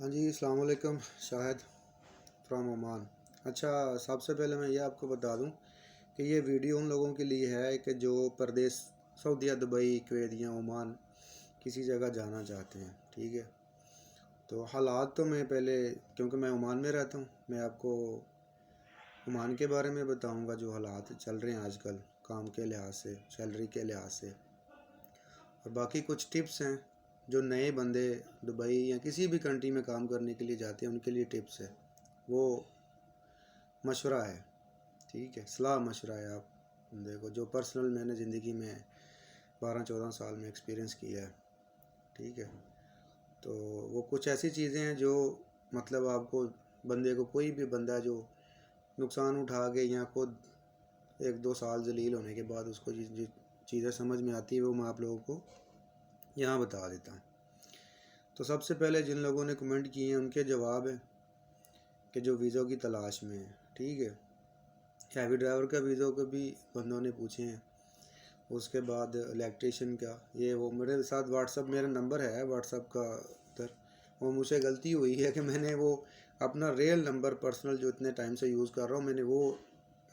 हाँ जी, अस्सलाम वालेकुम। Shahid from Oman. अच्छा, सबसे पहले मैं ये आपको बता दूं कि ये वीडियो उन लोगों के लिए है कि जो परदेश सऊदीया, दुबई, कुवैत या ओमान किसी जगह जाना चाहते हैं। ठीक है, तो हालात तो मैं पहले, क्योंकि मैं ओमान में रहता हूँ, मैं आपको ओमान के बारे में बताऊँगा जो हालात चल रहे हैं आजकल, काम के लिहाज से, सैलरी के लिहाज से। और बाकी कुछ टिप्स हैं जो नए बंदे दुबई या किसी भी कंट्री में काम करने के लिए जाते हैं, उनके लिए टिप्स है। वो मशवरा है, ठीक है, सलाह मशवरा है। आप देखो, जो पर्सनल मैंने ज़िंदगी में 12-14 साल में एक्सपीरियंस किया है। ठीक है, तो वो कुछ ऐसी चीज़ें हैं जो मतलब आपको, बंदे को, कोई भी बंदा जो नुकसान उठा के या खुद 1-2 साल जलील होने के बाद उसको जिस चीज़ें समझ में आती है वो मैं आप लोगों को यहाँ बता देता हूँ। तो सबसे पहले जिन लोगों ने कमेंट किए हैं उनके जवाब है कि जो वीज़ों की तलाश में है। ठीक है, हैवी ड्राइवर का वीज़ों को भी बंदों ने पूछे हैं। उसके बाद इलेक्ट्रीशियन का, ये वो मेरे साथ व्हाट्सअप, मेरा नंबर है व्हाट्सअप का उधर। वो मुझे गलती हुई है कि मैंने वो अपना रियल नंबर पर्सनल जो इतने टाइम से यूज़ कर रहा हूँ, मैंने वो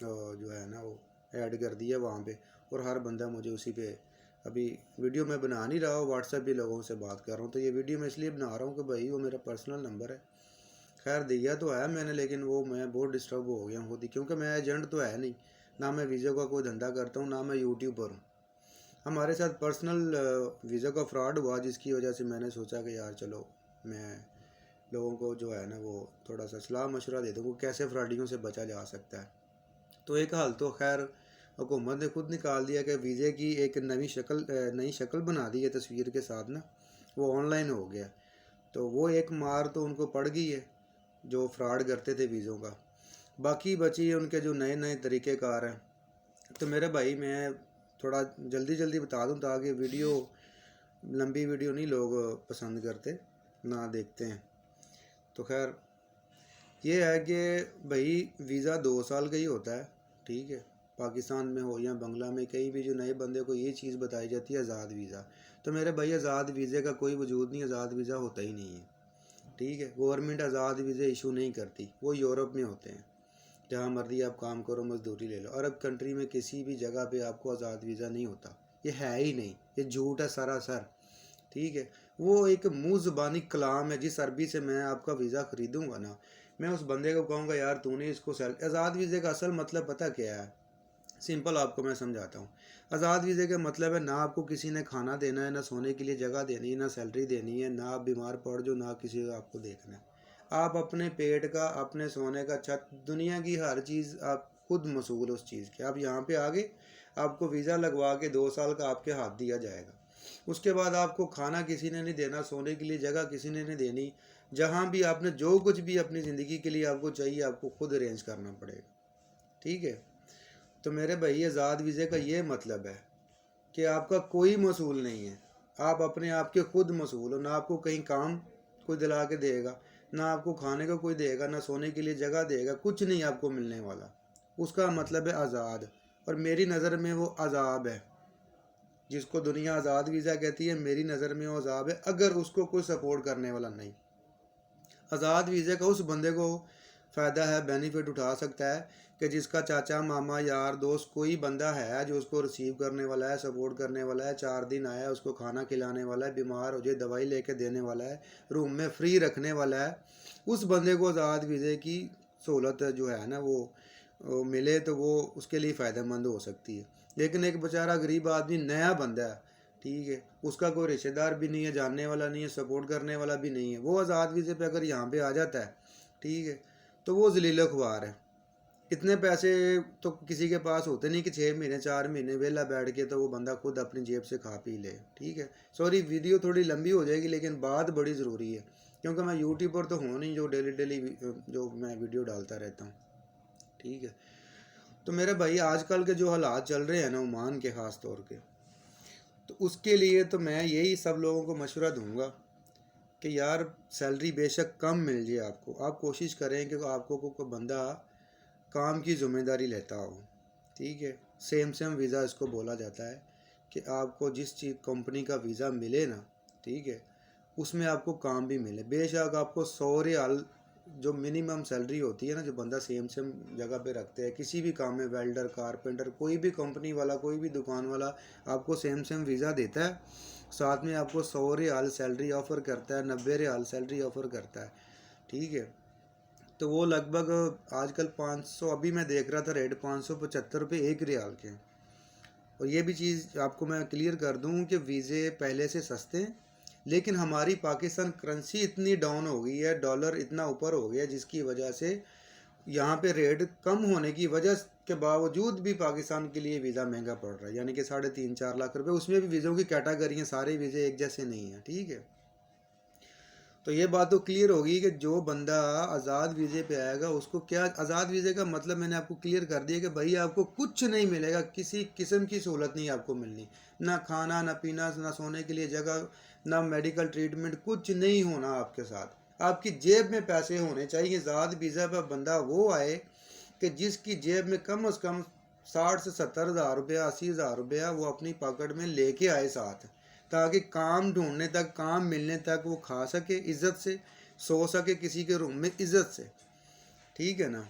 जो है ना वो ऐड कर दिया वहाँ पे। और हर बंदा मुझे उसी पे, अभी वीडियो मैं बना नहीं रहा हूँ, व्हाट्सएप भी लोगों से बात कर रहा हूँ, तो ये वीडियो मैं इसलिए बना रहा हूँ कि भाई वो मेरा पर्सनल नंबर है। खैर दिया तो है मैंने, लेकिन वो मैं बहुत डिस्टर्ब हो गया खुद ही, क्योंकि मैं एजेंट तो है नहीं, ना मैं वीज़ा का कोई धंधा करता हूँ, ना मैं यूट्यूबर हूँ। हमारे साथ पर्सनल वीज़ा का फ्रॉड हुआ, जिसकी वजह से मैंने सोचा कि यार चलो मैं लोगों को जो है ना वो थोड़ा सा सलाह मशवरा दे दूँ कैसे फ्रॉडियों से बचा जा सकता है। तो एक हाल तो खैर हुकूमत ने खुद निकाल दिया कि वीज़े की एक नई शक्ल बना दी है तस्वीर के साथ ना, वो ऑनलाइन हो गया। तो वो एक मार तो उनको पड़ गई है जो फ्रॉड करते थे वीज़ों का। बाकी बची उनके जो नए नए तरीक़ेकार हैं। तो मेरे भाई मैं थोड़ा जल्दी जल्दी बता दूं ताकि वीडियो, लंबी वीडियो नहीं लोग पसंद करते, ना देखते हैं। तो खैर ये है कि भाई वीज़ा 2 साल का ही होता है। ठीक है, पाकिस्तान में हो या बंगला में, कहीं भी जो नए बंदे को ये चीज़ बताई जाती है आज़ाद वीज़ा। तो मेरे भाई आज़ाद वीज़े का कोई वजूद नहीं, आज़ाद वीज़ा होता ही नहीं है। ठीक है, गवर्नमेंट आज़ाद वीज़े इशू नहीं करती, वो यूरोप में होते हैं, जहाँ मर्जी आप काम करो, मजदूरी ले लो। अरब कंट्री में किसी भी जगह पे आपको आज़ाद वीज़ा नहीं होता, ये है ही नहीं, ये झूठ है सरासर। ठीक है, वो एक मुँह ज़ुबानी कलाम है। जिस अरबी से मैं आपका वीज़ा ख़रीदूँगा ना, मैं उस बंदे को कहूँगा यार तूने इसको सेल, आज़ाद वीज़े का असल मतलब पता क्या है? सिंपल आपको मैं समझाता हूँ। आज़ाद वीज़े का मतलब है ना आपको किसी ने खाना देना है, ना सोने के लिए जगह देनी है, ना सैलरी देनी है, ना आप बीमार पड़ जाओ, ना किसी को आपको देखना है। आप अपने पेट का, अपने सोने का, छत, दुनिया की हर चीज़ आप खुद मसूल उस चीज़ के। आप यहाँ पे आ गए, आपको वीज़ा लगवा के 2 साल का आपके हाथ दिया जाएगा। उसके बाद आपको खाना किसी ने नहीं देना, सोने के लिए जगह किसी ने नहीं देनी। जहाँ भी आपने जो कुछ भी अपनी ज़िंदगी के लिए आपको चाहिए, आपको खुद अरेंज करना पड़ेगा। ठीक है, तो मेरे भाई आज़ाद वीज़े का ये मतलब है कि आपका कोई मसूल नहीं है। आप अपने आप के खुद मसूल हो। ना आपको कहीं काम कोई दिला के देगा, ना आपको खाने को कोई देगा, ना सोने के लिए जगह देगा, कुछ नहीं आपको मिलने वाला। उसका मतलब है आज़ाद। और मेरी नज़र में वो अजाब है। जिसको दुनिया आज़ाद वीज़ा कहती है, मेरी नज़र में वो अजाब है, अगर उसको कोई सपोर्ट करने वाला नहीं। आज़ाद वीज़े का उस बंदे को फ़ायदा है, बेनिफिट उठा सकता है कि जिसका चाचा, मामा, यार, दोस्त कोई बंदा है जो उसको रिसीव करने वाला है, सपोर्ट करने वाला है, 4 दिन आया है, उसको खाना खिलाने वाला है, बीमार हो जाए दवाई लेके देने वाला है, रूम में फ्री रखने वाला है। उस बंदे को आज़ाद वीज़े की सहूलत जो है ना वो मिले तो वो उसके लिए फ़ायदेमंद हो सकती है। लेकिन एक बेचारा गरीब आदमी नया बंदा है, ठीक है, उसका कोई रिश्तेदार भी नहीं है, जानने वाला नहीं है, सपोर्ट करने वाला भी नहीं है, वो आज़ाद वीज़े पे अगर यहाँ पे आ जाता है, ठीक है, तो वो ज़लील ख्वार है। इतने पैसे तो किसी के पास होते नहीं कि 6 महीने 4 महीने वेला बैठ के तो वो बंदा खुद अपनी जेब से खा पी ले। ठीक है, सॉरी वीडियो थोड़ी लंबी हो जाएगी, लेकिन बात बड़ी ज़रूरी है, क्योंकि मैं यूट्यूबर तो हूँ नहीं जो डेली डेली जो मैं वीडियो डालता रहता हूँ। ठीक है, तो मेरे भाई आजकल के जो हालात चल रहे हैं ना ओमान के ख़ास तौर के, तो उसके लिए तो मैं यही सब लोगों को मशवरा दूंगा कि यार सैलरी बेशक कम मिल जाए आपको, आप कोशिश करें कि आपको कोई बंदा काम की ज़िम्मेदारी लेता हो। ठीक है, सेम सेम वीज़ा इसको बोला जाता है कि आपको जिस चीज़ कंपनी का वीज़ा मिले ना, ठीक है, उसमें आपको काम भी मिले। बेशक आपको 100 रियाल जो मिनिमम सैलरी होती है ना, जो बंदा सेम सेम जगह पे रखते हैं किसी भी काम में, वेल्डर, कारपेंटर, कोई भी कंपनी वाला, कोई भी दुकान वाला आपको सेम सेम वीज़ा देता है, साथ में आपको 100 रियाल सैलरी ऑफ़र करता है, 90 रियाल सैलरी ऑफ़र करता है। ठीक है, तो वो लगभग आजकल 500, अभी मैं देख रहा था रेट 575 रुपये 1 रियाल के। और ये भी चीज़ आपको मैं क्लियर कर दूं कि वीज़े पहले से सस्ते हैं, लेकिन हमारी पाकिस्तान करेंसी इतनी डाउन हो गई है, डॉलर इतना ऊपर हो गया, जिसकी वजह से यहाँ पे रेट कम होने की वजह के बावजूद भी पाकिस्तान के लिए वीज़ा महंगा पड़ रहा है, यानी कि 3.5-4 लाख रुपए। उसमें भी वीज़ों की कैटेगरी, सारे वीज़े एक जैसे नहीं हैं। ठीक है, तो ये बात तो क्लियर होगी कि जो बंदा आज़ाद वीज़े पे आएगा उसको क्या, आज़ाद वीज़े का मतलब मैंने आपको क्लियर कर दिया कि भाई आपको कुछ नहीं मिलेगा, किसी किस्म की सहूलत नहीं आपको मिलनी, ना खाना, ना पीना, ना सोने के लिए जगह, ना मेडिकल ट्रीटमेंट, कुछ नहीं होना आपके साथ। आपकी जेब में पैसे होने चाहिए। आज़ाद वीज़ा पर बंदा वो आए कि जिसकी जेब में कम से कम 60 से 70 हज़ार रुपया, 80 हज़ार रुपया वो अपनी पॉकेट में लेके आए साथ, ताकि काम ढूंढने तक, काम मिलने तक वो खा सके इज़्ज़त से, सो सके किसी के रूम में इज़्ज़त से। ठीक है ना।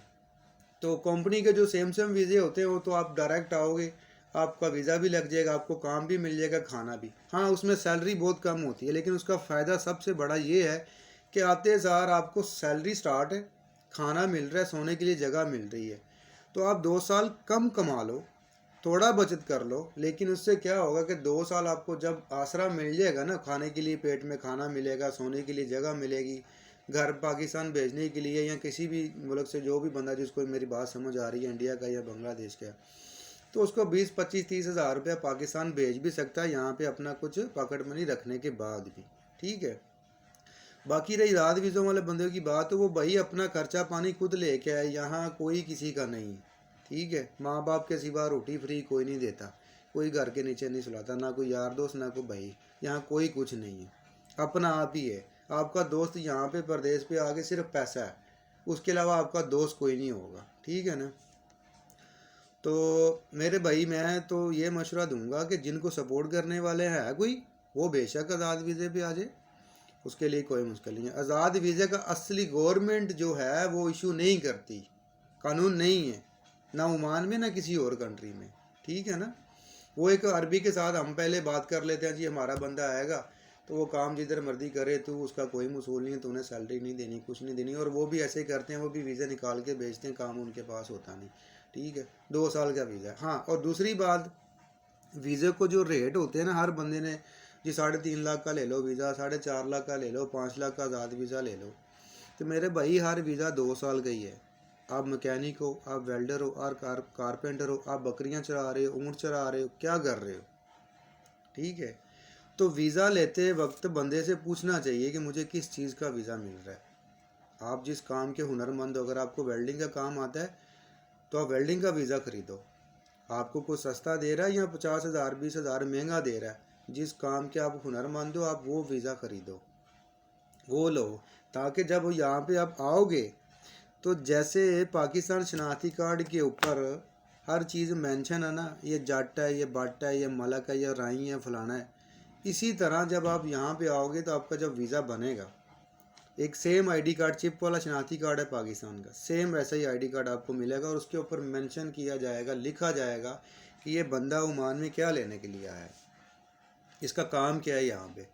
तो कंपनी के जो सेम सेम वीज़े होते हैं वो तो आप डायरेक्ट आओगे, आपका वीज़ा भी लग जाएगा, आपको काम भी मिल जाएगा, खाना भी। हाँ, उसमें सैलरी बहुत कम होती है, लेकिन उसका फ़ायदा सबसे बड़ा ये है कि आते सार आपको सैलरी स्टार्ट है, खाना मिल रहा है, सोने के लिए जगह मिल रही है। तो आप 2 साल कम कमा लो, थोड़ा बचत कर लो, लेकिन उससे क्या होगा कि 2 साल आपको जब आसरा मिल जाएगा ना, खाने के लिए पेट में खाना मिलेगा, सोने के लिए जगह मिलेगी, घर पाकिस्तान भेजने के लिए या किसी भी मुल्क से जो भी बंदा, जिसको मेरी बात समझ आ रही है, इंडिया का या बांग्लादेश का, तो उसको 20-25-30 हज़ार रुपया पाकिस्तान भेज भी सकता है यहाँ पे अपना कुछ पॉकेट मनी रखने के बाद भी। ठीक है, बाकी रही रात वीज़ों वाले बंदे की बात, तो वो भाई अपना खर्चा पानी खुद लेके आए, यहाँ कोई किसी का नहीं। ठीक है, माँ बाप के सिवा रोटी फ्री कोई नहीं देता, कोई घर के नीचे नहीं सुलाता, ना कोई यार दोस्त, ना कोई भाई, यहाँ कोई कुछ नहीं है, अपना आप ही है। आपका दोस्त यहाँ पे परदेश पे आके सिर्फ पैसा है, उसके अलावा आपका दोस्त कोई नहीं होगा। ठीक है ना। तो मेरे भाई, मैं तो ये मशवरा दूंगा कि जिनको सपोर्ट करने वाले हैं कोई, वो बेशक आज़ाद वीज़े पे आ जाए, उसके लिए कोई मुश्किल नहीं है। आज़ाद वीज़े का असली गवर्नमेंट जो है वो इशू नहीं करती, कानून नहीं है, ना ओमान में ना किसी और कंट्री में। ठीक है ना। वो एक अरबी के साथ हम पहले बात कर लेते हैं, जी हमारा बंदा आएगा तो वो काम जिधर मर्जी करे, तो उसका कोई मसूल नहीं है, तो उन्हें सैलरी नहीं देनी, कुछ नहीं देनी। और वो भी ऐसे करते हैं, वो भी वीज़ा निकाल के बेचते हैं, काम उनके पास होता नहीं। ठीक है, 2 साल का वीज़ा। हाँ, और दूसरी बात, वीज़े को जो रेट होते हैं ना, हर बंदे ने, जी 3.5 लाख का ले लो वीज़ा, 4.5 लाख का ले लो, 5 लाख का आज़ाद वीज़ा ले लो। तो मेरे भाई हर वीज़ा 2 साल का ही है। आप मैकेनिक हो, आप वेल्डर हो, और कारपेंटर हो, आप बकरियां चरा रहे हो, ऊँट चरा रहे हो, क्या कर रहे हो। ठीक है, तो वीज़ा लेते वक्त बंदे से पूछना चाहिए कि मुझे किस चीज़ का वीज़ा मिल रहा है। आप जिस काम के हुनरमंद हो, अगर आपको वेल्डिंग का काम आता है तो आप वेल्डिंग का वीज़ा ख़रीदो। आपको कुछ सस्ता दे रहा है या 50 हज़ार 20 हज़ार महंगा दे रहा है, जिस काम के आप हुनरमंद हो आप वो वीज़ा ख़रीदो, वो लो, ताकि जब यहाँ पे आप आओगे तो जैसे पाकिस्तान शनाख्ती कार्ड के ऊपर हर चीज़ मेंशन है ना, ये जाट है, ये बट है, ये मलक है, ये राई है, फलाना है, इसी तरह जब आप यहाँ पे आओगे तो आपका जब वीज़ा बनेगा, एक सेम आईडी कार्ड, चिप वाला शनाख्ती कार्ड है पाकिस्तान का, सेम वैसा ही आईडी कार्ड आपको मिलेगा, और उसके ऊपर मेंशन किया जाएगा, लिखा जाएगा कि ये बंदा ओमान में क्या लेने के लिए आया है, इसका काम क्या है यहाँ पे।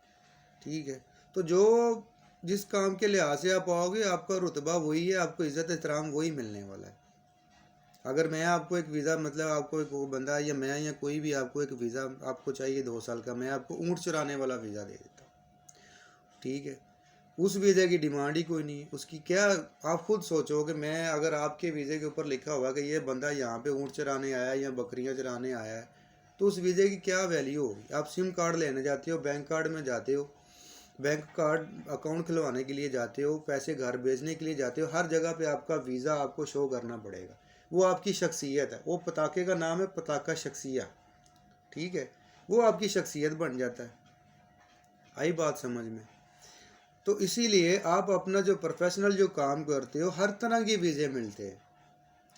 ठीक है, तो जो जिस काम के लिहाज से आप आओगे, आपका रुतबा वही है, आपको इज़्ज़त एहतराम वही मिलने वाला है। अगर मैं आपको एक वीज़ा, मतलब आपको एक वो बंदा, या मैं, या कोई भी आपको एक वीज़ा आपको चाहिए 2 साल का, मैं आपको ऊँट चराने वाला वीज़ा दे देता हूँ। ठीक है, उस वीज़े की डिमांड ही कोई नहीं है, उसकी क्या, आप खुद सोचो कि मैं, अगर आपके वीज़े के ऊपर लिखा हुआ कि ये बंदा यहाँ पे ऊँट चराने आया है या बकरियाँ चराने आया है, तो उस वीज़े की क्या वैल्यू होगी। आप सिम कार्ड लेने जाते हो, बैंक कार्ड में जाते हो, बैंक कार्ड अकाउंट खुलवाने के लिए जाते हो, पैसे घर भेजने के लिए जाते हो, हर जगह पे आपका वीज़ा आपको शो करना पड़ेगा। वो आपकी शख्सियत है, वो पताके का नाम है पताका शख्सिया। ठीक है, वो आपकी शख्सियत बन जाता है। आई बात समझ में। तो इसीलिए आप अपना जो प्रोफेशनल जो काम करते हो, हर तरह के वीज़े मिलते हैं,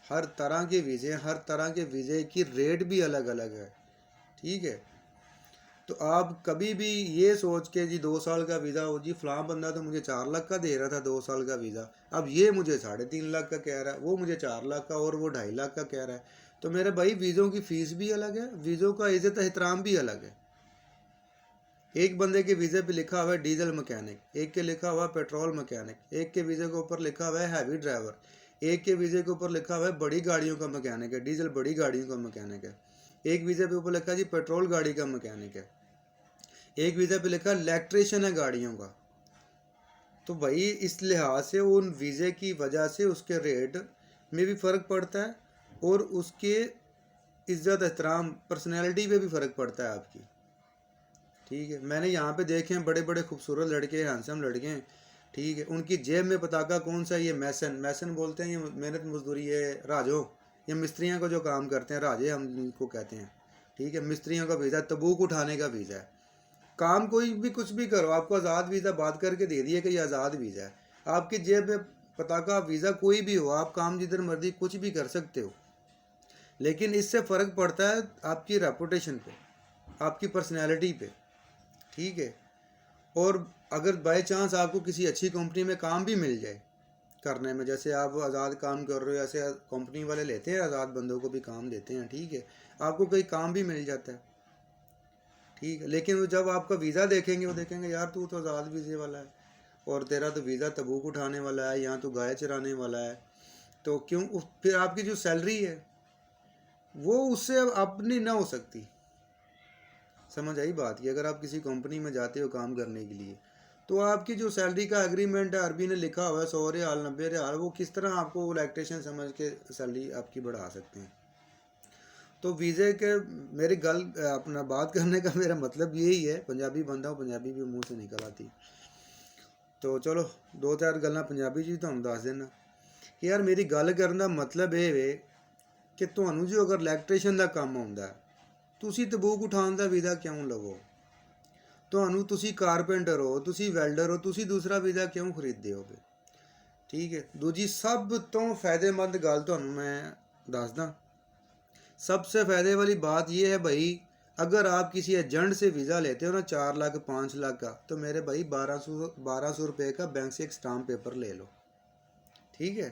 हर तरह के वीज़े, हर तरह के वीज़े की रेट भी अलग अलग है। ठीक है, तो आप कभी भी ये सोच के जी 2 साल का वीज़ा हो जी, फलां बंदा तो मुझे 4 लाख का दे रहा था 2 साल का वीज़ा, अब ये मुझे 3.5 लाख का कह रहा है, वो मुझे 4 लाख का और वो 2.5 लाख का कह रहा है। तो मेरे भाई वीज़ों की फ़ीस भी अलग है, वीज़ों का इज़्ज़त एहतराम भी अलग है। एक बंदे के वीज़े पे लिखा हुआ है डीजल मैकेनिक, एक के लिखा हुआ है पेट्रोल मैकेनिक, एक के वीज़े के ऊपर लिखा हुआ है हैवी ड्राइवर, एक के वीज़े के ऊपर लिखा हुआ है बड़ी गाड़ियों का मैकेनिक है, डीजल बड़ी गाड़ियों का मैकेनिक है। एक वीज़े पे ऊपर लिखा है जी पेट्रोल गाड़ी का मैकेनिक है। एक वीज़ा पे लिखा इलेक्ट्रिशियन है गाड़ियों का। तो भाई इस लिहाज से उन वीज़े की वजह से उसके रेट में भी फ़र्क पड़ता है और उसके इज़्ज़त एहतराम पर्सनैलिटी पे भी फ़र्क पड़ता है आपकी। ठीक है, मैंने यहाँ पे देखे हैं बड़े बड़े खूबसूरत लड़के, हैंडसम लड़के हैं, ठीक है, उनकी जेब में पताका कौन सा, ये मैसन बोलते हैं, ये मेहनत मजदूरी, ये राजो, ये मिस्त्रियों को जो काम करते हैं राजे हम इनको कहते हैं। ठीक है, मिस्त्रियों का वीज़ा, तबूक उठाने का वीज़ा है। काम कोई भी कुछ भी करो, आपको आज़ाद वीज़ा बात करके दे दिए कि ये आज़ाद वीज़ा है, आपकी जेब में पताका वीज़ा कोई भी हो, आप काम जिधर मर्जी कुछ भी कर सकते हो, लेकिन इससे फ़र्क पड़ता है आपकी रेपुटेशन पे, आपकी पर्सनैलिटी पे। ठीक है, और अगर बाई चांस आपको किसी अच्छी कंपनी में काम भी मिल जाए करने में, जैसे आप आज़ाद काम कर रहे हो, ऐसे कंपनी वाले लेते हैं आज़ाद बंदों को भी काम देते हैं, ठीक है, आपको कहीं काम भी मिल जाता है, ठीक है, लेकिन वो जब आपका वीज़ा देखेंगे वो देखेंगे यार तू तो आज़ाद वीज़े वाला है और तेरा तो वीज़ा तबूक उठाने वाला है, यहाँ तो गाय चराने वाला है, तो क्यों फिर आपकी जो सैलरी है वो उससे अपनी ना हो सकती। समझ आई बात की, अगर आप किसी कंपनी में जाते हो काम करने के लिए तो आपकी जो सैलरी का एग्रीमेंट है, अरबी ने लिखा हुआ है 100 रियाल 90 रियाल, वो किस तरह आपको इलेक्ट्रिशियन समझ के सैलरी आपकी बढ़ा सकते हैं। तो वीज़े के मेरी गल अपना बात करने का मेरा मतलब यही है, पंजाबी बंदा हूँ, पंजाबी भी मुँह से निकल आती, तो चलो 2-4 गल्लां पंजाबी जी तुहानूं दस देना कि यार मेरी गल करन दा मतलब ਇਹ ਵੇ कि ਤੁਹਾਨੂੰ जो अगर इलैक्ट्रीशियन ਦਾ ਕੰਮ ਆਉਂਦਾ ਤੁਸੀਂ ਤਬੂਕ ਉਠਾਉਣ ਦਾ ਵੀਜ਼ਾ ਕਿਉਂ ਲਵੋ, ਤੁਹਾਨੂੰ ਤੁਸੀਂ ਕਾਰਪੈਂਟਰ ਹੋ, ਤੁਸੀਂ ਵੈਲਡਰ ਹੋ, ਤੁਸੀਂ ਦੂਸਰਾ ਵੀਜ਼ਾ ਕਿਉਂ ਖਰੀਦਦੇ ਹੋਗੇ। ਠੀਕ ਹੈ, ਦੂਜੀ ਸਭ ਤੋਂ ਫਾਇਦੇਮੰਦ ਗੱਲ ਤੁਹਾਨੂੰ ਮੈਂ ਦੱਸਦਾ, सबसे फ़ायदे वाली बात यह है भाई, अगर आप किसी एजेंट से वीज़ा लेते हो ना 4 लाख 5 लाख का, तो मेरे भाई 1200 रुपये का बैंक से एक स्टाम्प पेपर ले लो। ठीक है,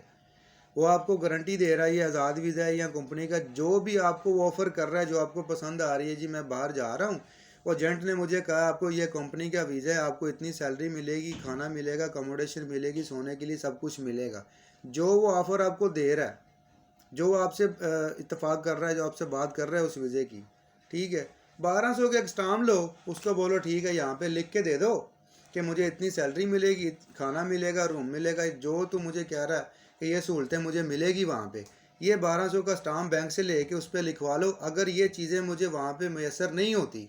वो आपको गारंटी दे रहा है ये आज़ाद वीज़ा है या कंपनी का जो भी आपको वो ऑफ़र कर रहा है, जो आपको पसंद आ रही है, जी मैं बाहर जा रहा हूँ, वो एजेंट ने मुझे कहा आपको ये कंपनी का वीज़ा है, आपको इतनी सैलरी मिलेगी, खाना मिलेगा, अकोमोडेशन मिलेगी, सोने के लिए सब कुछ मिलेगा, जो वो ऑफ़र आपको दे रहा है, जो आपसे इत्तेफाक कर रहा है, जो आपसे बात कर रहा है उस वीज़े की, ठीक है, 1200 का एक स्टाम्प लो, उसको बोलो ठीक है यहाँ पे लिख के दे दो कि मुझे इतनी सैलरी मिलेगी, खाना मिलेगा, रूम मिलेगा, जो तू मुझे कह रहा है कि ये सहूलतें मुझे मिलेगी वहाँ पे, ये 1200 का स्टाम्प बैंक से लेके उस पर लिखवा लो। अगर ये चीज़ें मुझे वहाँ पे मैसर नहीं होती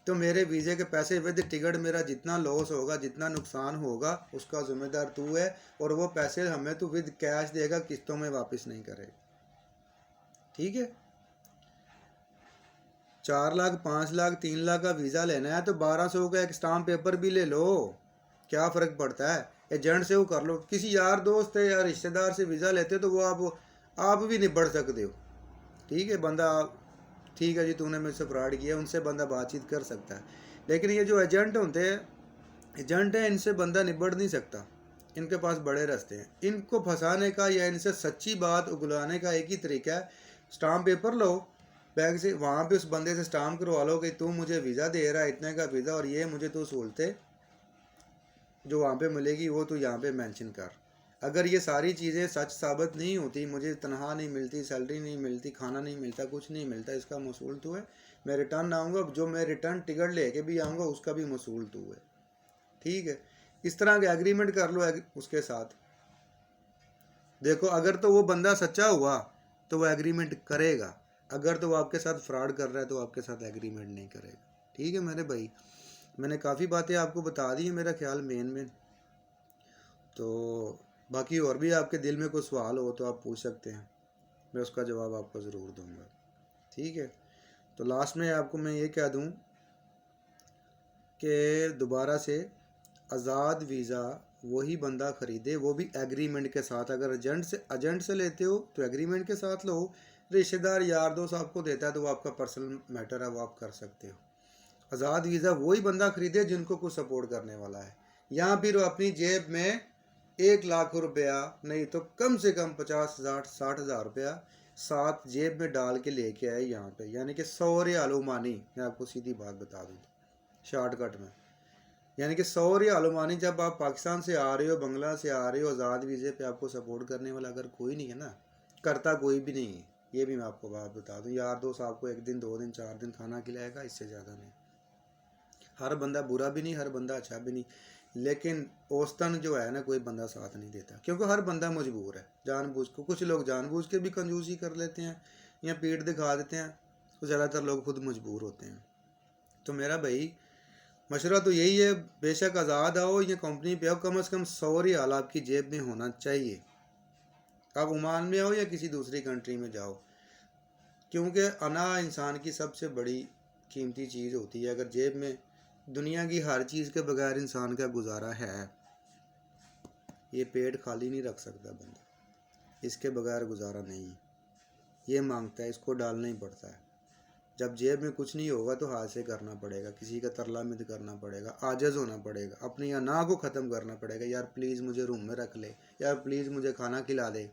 तो मेरे वीज़े के पैसे विद टिकट मेरा जितना लॉस होगा, जितना नुकसान होगा, उसका ज़िम्मेदार तू है, और वो पैसे हमें तू विद कैश देगा, किस्तों में वापस नहीं करेगा। ठीक है, 4 लाख 5 लाख 3 लाख का वीज़ा लेना है तो 1200 का एक स्टाम्प पेपर भी ले लो, क्या फ़र्क पड़ता है, एजेंट से वो कर लो, किसी यार दोस्त है या रिश्तेदार से वीज़ा लेते तो वो आप भी निबड़ सकते हो। ठीक है, बंदा ठीक है जी तूने मुझसे फ्रॉड किया, उनसे बंदा बातचीत कर सकता है, लेकिन ये जो एजेंट होते हैं, एजेंट है, इनसे बंदा निबड़ नहीं सकता, इनके पास बड़े रास्ते हैं, इनको फंसाने का या इनसे सच्ची बात उगलाने का एक ही तरीका है, स्टाम्प पेपर लो बैंक से, वहाँ पे उस बंदे से स्टाम्प करवा लो कि तू मुझे वीज़ा दे रहा है इतने का वीज़ा, और ये मुझे तू सहूलतें जो वहाँ पे मिलेगी वो तू यहाँ पे मेंशन कर। अगर ये सारी चीज़ें सच साबित नहीं होती, मुझे तनख्वाह नहीं मिलती, सैलरी नहीं मिलती, खाना नहीं मिलता, कुछ नहीं मिलता, इसका मसूल तू है, मैं रिटर्न आऊँगा, जो मैं रिटर्न टिकट लेके भी आऊँगा उसका भी मसूल तू है। ठीक है, इस तरह के एग्रीमेंट कर लो उसके साथ। देखो अगर तो वो बंदा सच्चा हुआ तो वो एग्रीमेंट करेगा, अगर तो वो आपके साथ फ्रॉड कर रहा है तो आपके साथ एग्रीमेंट नहीं करेगा। ठीक है मेरे भाई, मैंने काफ़ी बातें आपको बता दी हैं मेरा ख्याल मेन, तो बाकी और भी आपके दिल में कोई सवाल हो तो आप पूछ सकते हैं, मैं उसका जवाब आपको ज़रूर दूंगा। ठीक है, तो लास्ट में आपको मैं ये कह दूं कि दोबारा से आज़ाद वीज़ा वही बंदा ख़रीदे, वो भी एग्रीमेंट के साथ। अगर एजेंट से लेते हो तो एग्रीमेंट के साथ लो, रिश्तेदार यार दोस्त आपको देता है तो वो आपका पर्सनल मैटर है, वो आप कर सकते हो। आज़ाद वीज़ा वही बंदा खरीदे जिनको कुछ सपोर्ट करने वाला है, या फिर वो अपनी जेब में 1 लाख रुपया नहीं तो कम से कम 50,000 60,000 रुपया साथ जेब में डाल के लेके आए यहाँ पे, यानी कि 100 रियाल ओमानी। मैं आपको सीधी बात बता दूँ शॉर्टकट में, यानी कि 100 रियाल ओमानी जब आप पाकिस्तान से आ रहे हो, बंगला से आ रहे हो, आज़ाद वीज़े पे आपको सपोर्ट करने वाला अगर कोई नहीं है ना, करता कोई भी नहीं है, ये भी मैं आपको बात बता दूँ। यार दोस्त आपको 1 दिन 2 दिन 4 दिन खाना खिलाएगा, इससे ज़्यादा नहीं। हर बंदा बुरा भी नहीं, हर बंदा अच्छा भी नहीं, लेकिन औसतन जो है ना कोई बंदा साथ नहीं देता, क्योंकि हर बंदा मजबूर है जानबूझ को। कुछ लोग जानबूझ के भी कंजूसी कर लेते हैं या पीठ दिखा देते हैं, तो ज़्यादातर लोग खुद मजबूर होते हैं। तो मेरा भाई मशवरा तो यही है, बेशक आज़ाद आओ या कंपनी पे आओ, कम से कम 100 रियाल आपकी जेब में होना चाहिए। आप ओमान में आओ या किसी दूसरी कंट्री में जाओ, क्योंकि अना इंसान की सबसे बड़ी कीमती चीज़ होती है। अगर जेब में दुनिया की हर चीज़ के बगैर इंसान का गुजारा है, ये पेट खाली नहीं रख सकता बंदा, इसके बगैर गुजारा नहीं है। ये मांगता है, इसको डालना ही पड़ता है। जब जेब में कुछ नहीं होगा तो हाथ से करना पड़ेगा, किसी का तरला मिद करना पड़ेगा, आजज़ होना पड़ेगा, अपनी अना को ख़त्म करना पड़ेगा। यार प्लीज़ मुझे रूम में रख ले, यार प्लीज़ मुझे खाना खिला दे,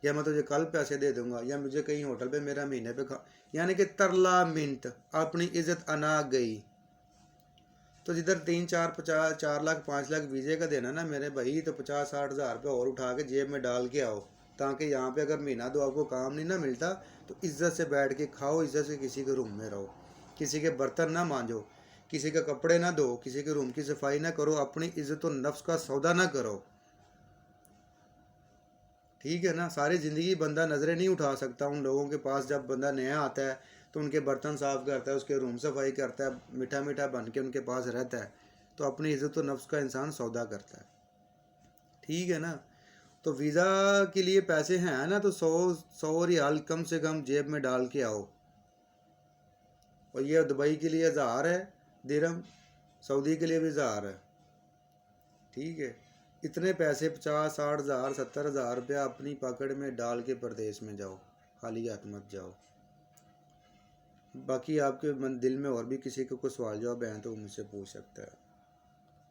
या मैं तुझे कल पैसे दे दूंगा, या मुझे कहीं होटल पे मेरा महीने पे खा, यानी कि तरला मिनट, अपनी इज़्ज़त अना गई। तो जिधर 3 4 50 4 लाख 5 लाख वीज़े का देना ना मेरे भाई, तो 50 60 हज़ार रुपये और उठा के जेब में डाल के आओ, ताकि यहाँ पे अगर महीना दो आपको काम नहीं ना मिलता तो इज़्ज़त से बैठ के खाओ, इज़्ज़त से किसी के रूम में रहो, किसी के बर्तन ना मांजो, किसी के कपड़े ना धो, किसी के रूम की सफाई ना करो, अपनी इज़्ज़त व नफ्स का सौदा ना करो। ठीक है ना। सारी ज़िंदगी बंदा नज़रें नहीं उठा सकता उन लोगों के पास, जब बंदा नया आता है तो उनके बर्तन साफ़ करता है, उसके रूम सफाई करता है, मीठा मीठा बन के उनके पास रहता है, तो अपनी इज़्ज़त व नफ्स का इंसान सौदा करता है। ठीक है ना। तो वीज़ा के लिए पैसे हैं ना, तो 100 रियाल कम से कम जेब में डाल के आओ। और ये दुबई के लिए 1000 है दिरहम, सऊदी के लिए भी 1000 है। ठीक है। इतने पैसे 50 60 हज़ार 70 हज़ार रुपया अपनी पकड़ में डाल के प्रदेश में जाओ, खाली हाथ मत जाओ। बाकी आपके मन दिल में और भी किसी को कोई सवाल जवाब है तो मुझसे पूछ सकता है।